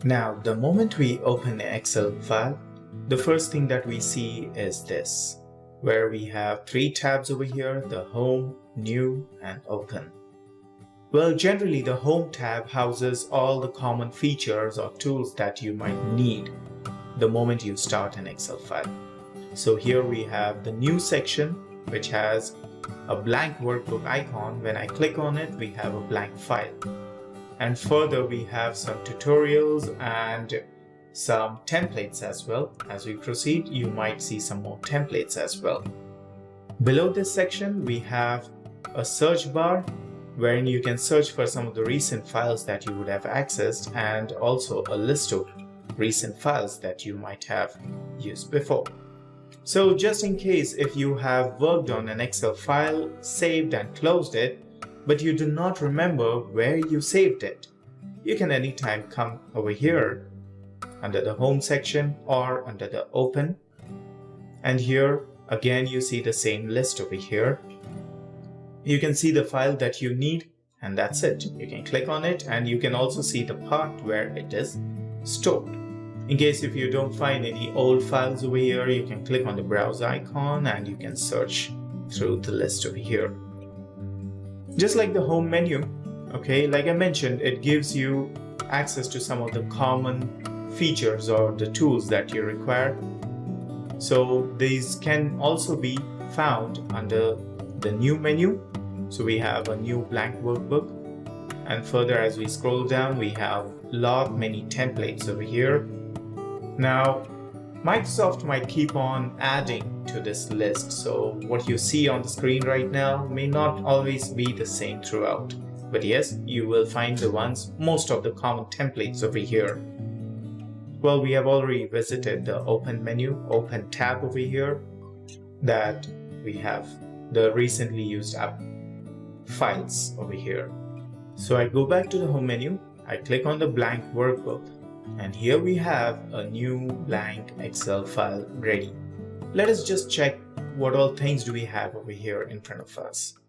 Now, the moment we open an Excel file, the first thing that we see is this, where we have 3 tabs over here: the Home, New, and Open. Well, generally the Home tab houses all the common features or tools that you might need the moment you start an Excel file. So here we have the New section, which has a blank workbook icon. When I click on it, we have a blank file. And further, we have some tutorials and some templates as well. As we proceed, you might see some more templates as well. Below this section, we have a search bar wherein you can search for some of the recent files that you would have accessed, and also a list of recent files that you might have used before. So just in case if you have worked on an Excel file, saved and closed it, but you do not remember where you saved it, you can anytime come over here under the Home section or under the Open, and here again you see the same list over here. You can see the file that you need, and that's it. You can click on it, and you can also see the part where it is stored. In case if you don't find any old files over here, you can click on the browse icon and you can search through the list over here. Just like the Home menu, okay, like I mentioned, it gives you access to some of the common features or the tools that you require. So these can also be found under the New menu. So we have a new blank workbook, and further as we scroll down, we have many templates over here. Now, Microsoft might keep on adding to this list, so what you see on the screen right now may not always be the same throughout. But yes, you will find most of the common templates over here. Well, we have already visited the Open menu, Open tab over here, that we have the recently used app files over here. So I go back to the Home menu, I click on the blank workbook, and here we have a new blank Excel file ready. Let us just check what all things do we have over here in front of us.